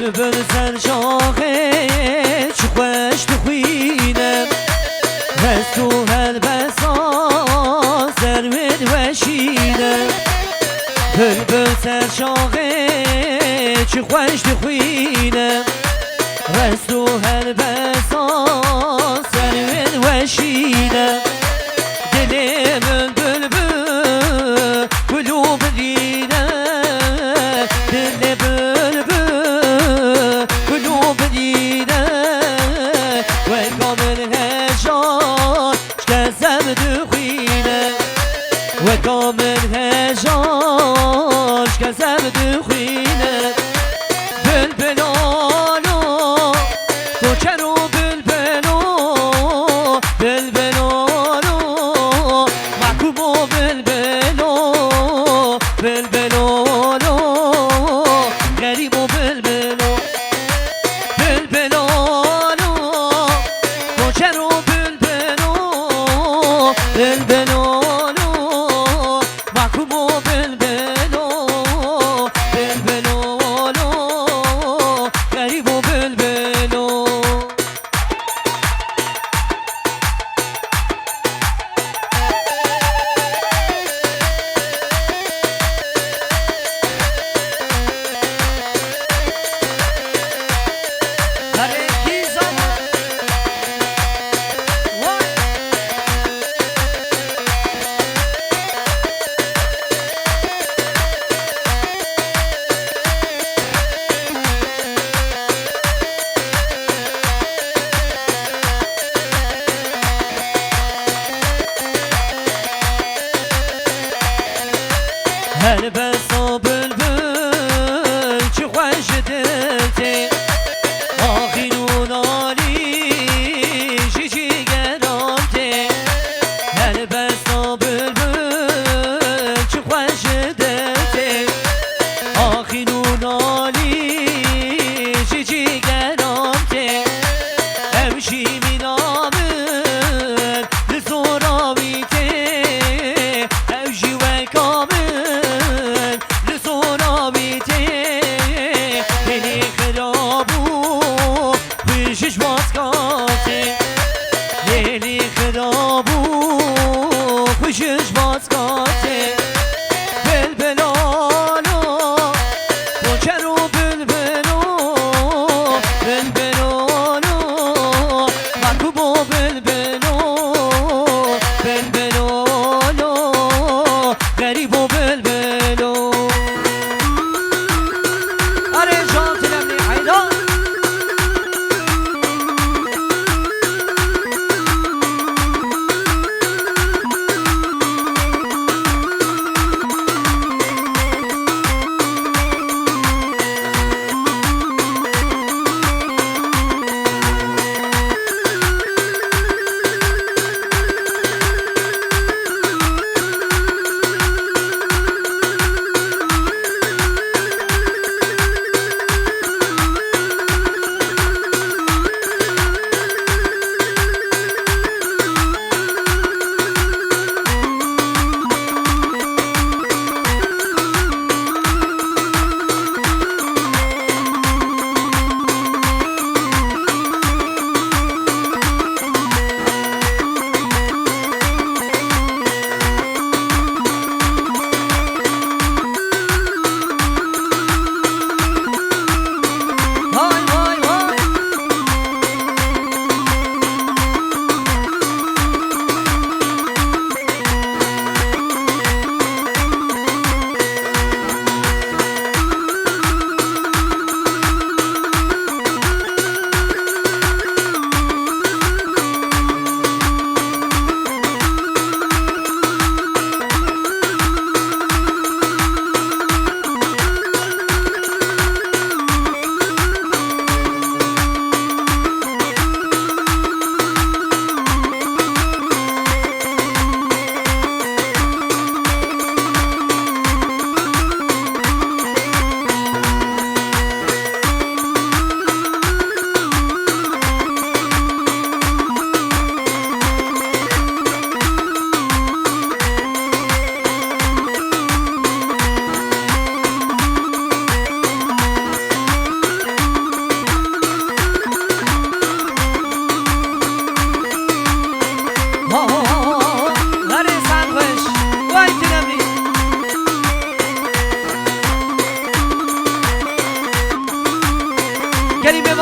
بلبل سر شاخه چو خوش بخوینم هست تو هر بسا سرود وشینم بلبل سر شاخه چو خوش بخوینم هست تو هر بسا سرود وشینم دل بلبل قلوب دینه دل بلبل قلوب دینه و کامل هجان شکسم دخوینه و کامل هجان شکسم دخوینه بلبلانو تو چرو بلبلو بلبلانو محکومو بلبلو بلبلانو غریبو بلبلو بلبلانو تو چرو بلبلو بلبلانو محکومو بلبلو بلبلانو غریبو بلبلو هر بسا بلبل چه خوش دلته آخینون آلی شیچی گرامته هر بسا بلبل چه خوش دلته آخینون آلی شیچی گرامته امشی مینامن لزوراویته اوشی و کامل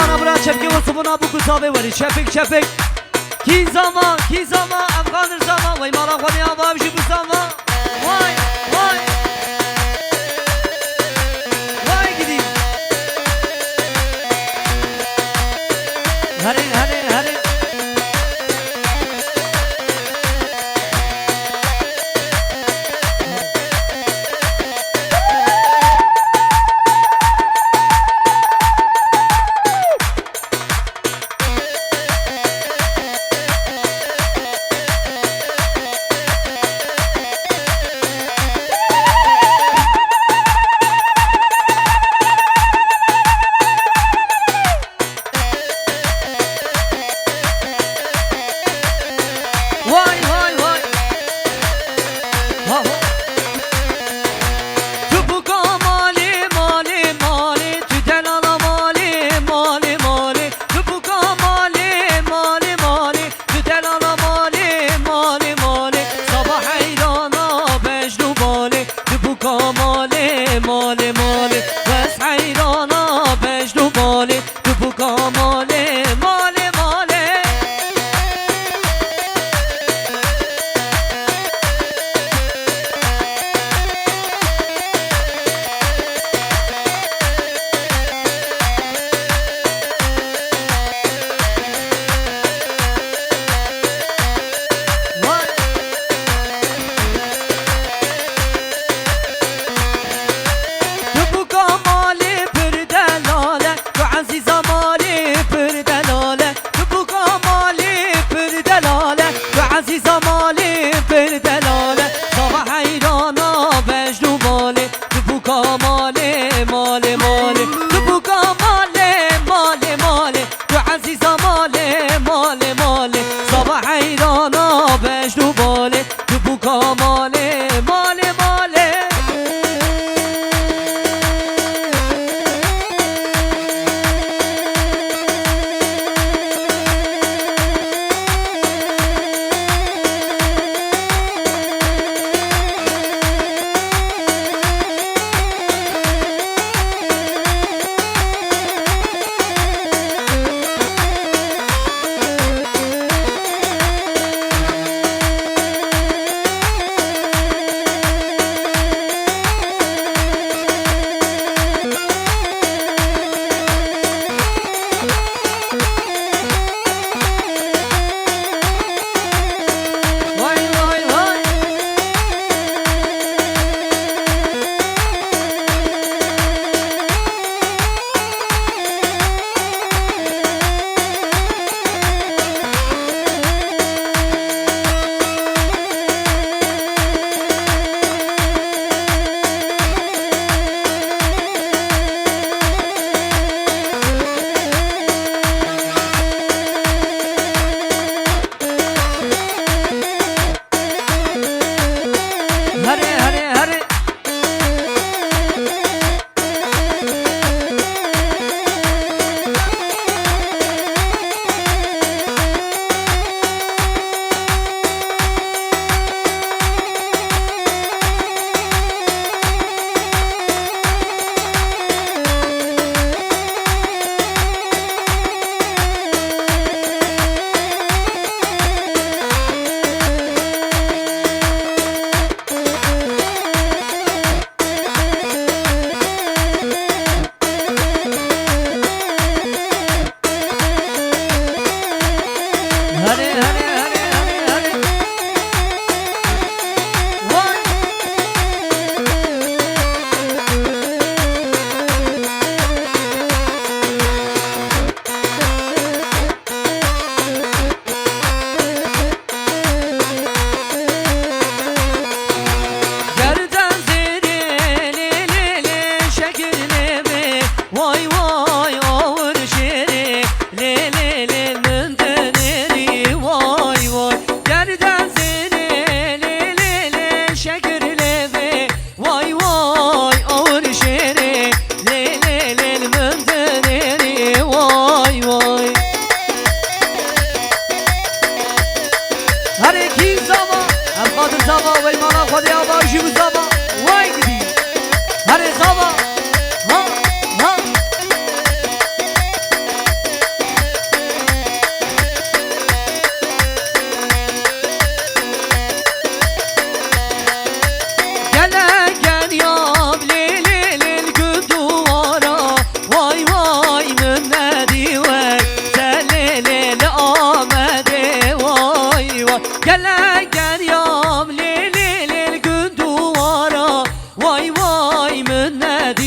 وانا برا چپکی و صبونا بو کتابه وری چپک چپک کی زمان افغان زمان وای مالا خودی آبا بشی بو زمان وای وای وای گیدی هره هره هره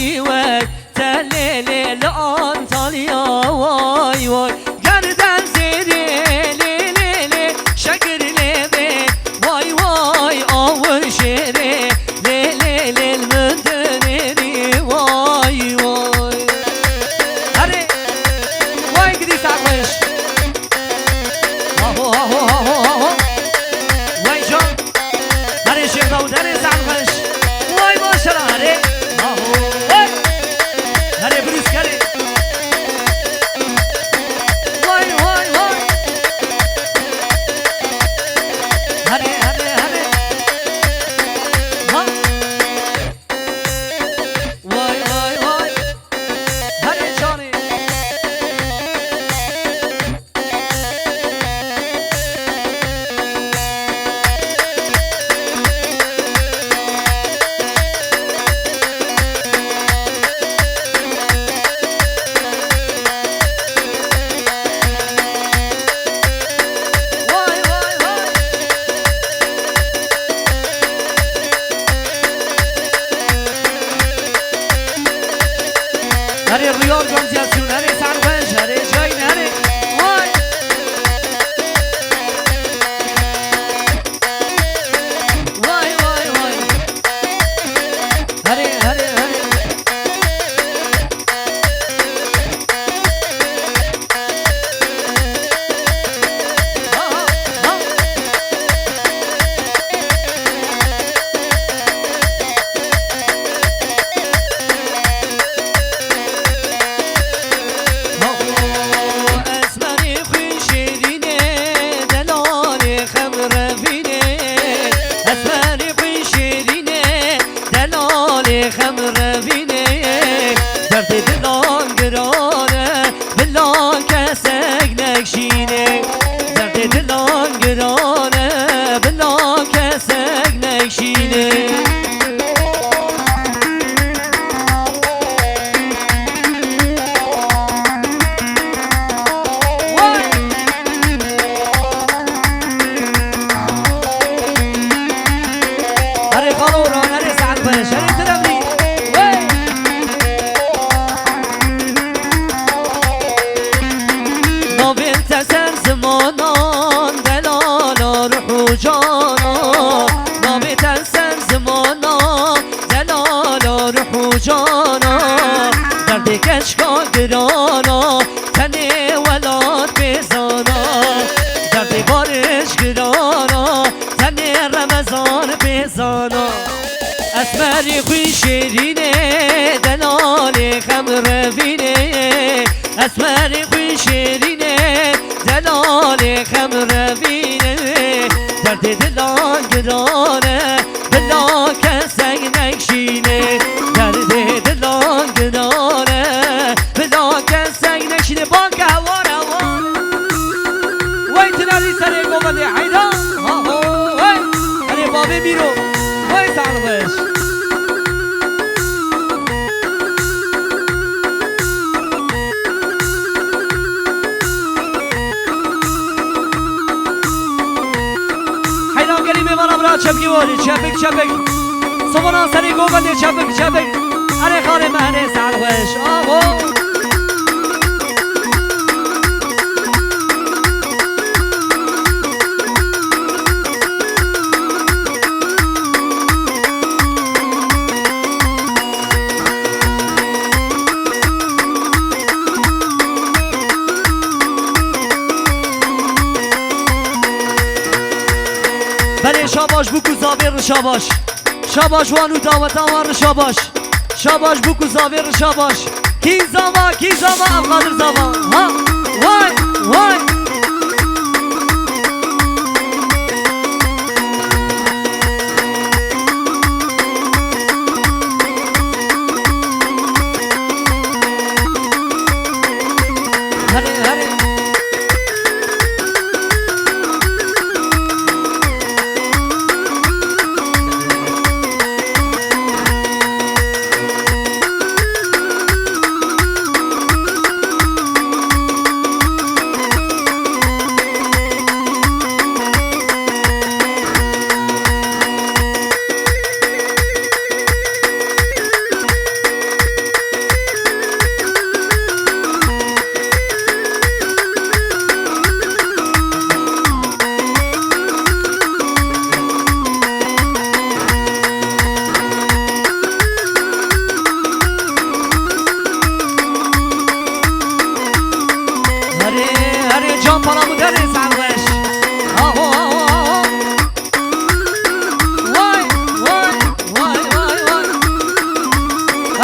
وای وای تلیلی لانتالیا وای وای گردن زیری لی لی شکر لیبی وای وای آور شیری لی لی لی المندنیری وای وای هره وای گدی ساقش آهو آهو آهو آهو وای جان هره شیخ داود هره ساقش وای ماشالله هره آهو وای هره بروز کره وای وای وای هره هره هره ها وای وای وای هره جانی وای وای وای هره ریال گانزیاسیون هره سرپنج هره جاین هره وای وای وای وای هره هره هره ها ها ها اسمانی خوی شیرینه دلال خمر بینه اسمانی خوی شیرینه دلال خمر بینه درد دلان گرانه بلان کسک نکشینه درد دلان گرانه بلان کسک نکشینه وای هره خالوران هره سعدبش هره ترملی وای نابین تسر زمانان دلالا روح و جانا نابین تسر زمانان دلالا روح و جانا درد کشکا گرانا تنه ولاد بزانا درد بارش گرانا تنه رمضان بزانا اسمری خوی شیرینه دلال خمر بینه اسمری خوی شیرینه دلال خمر بینه درد دلان گرانه بلا کسک نکشینه درد دلان گرانه بلا کسک نکشینه بانک هواره وای تنالی سر گوبنده حیدان وای هره بابه بیرو وای سعدبش حیدان گلی میمانم را چپکی واری چپک چپک صبحنا سری گوبنده چپک چپک هره خاله مهنه سعدبش آهو بله شاباش بوکو زاویر شاباش شاباش وانو دعوت آوار شاباش شاباش بوکو زاویر شاباش کی زاما افغادر زاما ها وای وای هره هره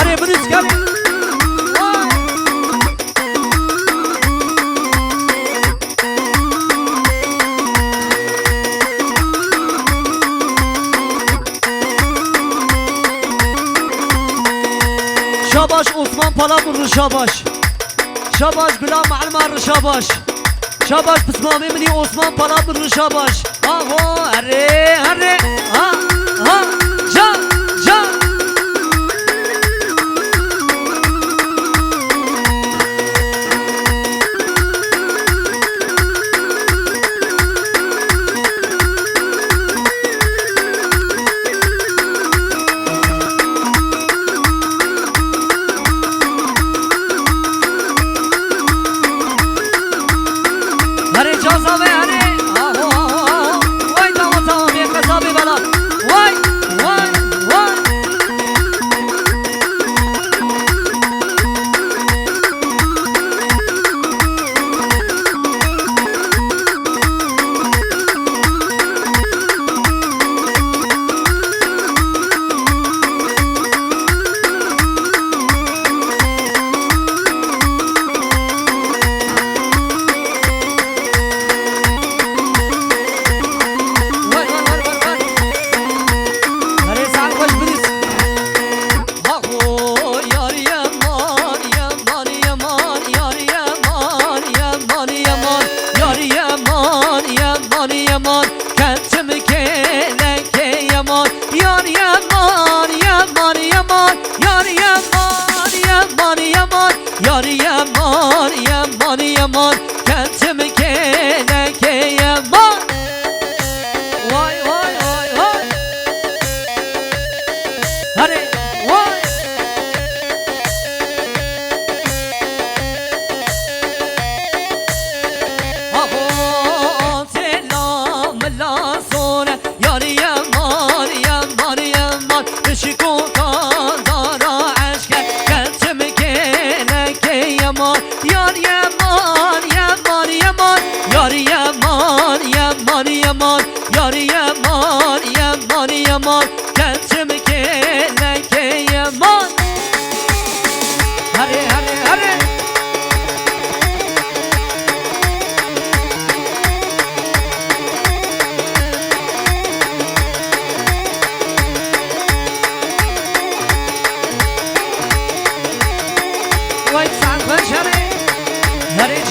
هره بریز کمی شاباش عثمان پالا شاباش شاباش غلام معلم شاباش شاباش بسمامي مني عثمان پالا شاباش آهو هره هره ها ها جا جا هره جازا به هره آهو آهو وای داما تمام یک قصابی بلا وای وای وای yaman kentim keleke yaman yar yaman yaman yaman yar yaman yaman yaman yar yaman yaman yaman kentim keleke yaman vay vay vay vay hadi vay شكو قدر عشق كنتم كينك يمان يار يمان يمان يمان يار يمان يمان يمان يار يمان يمان يمان كنتم كينك يمان هري هري هري هري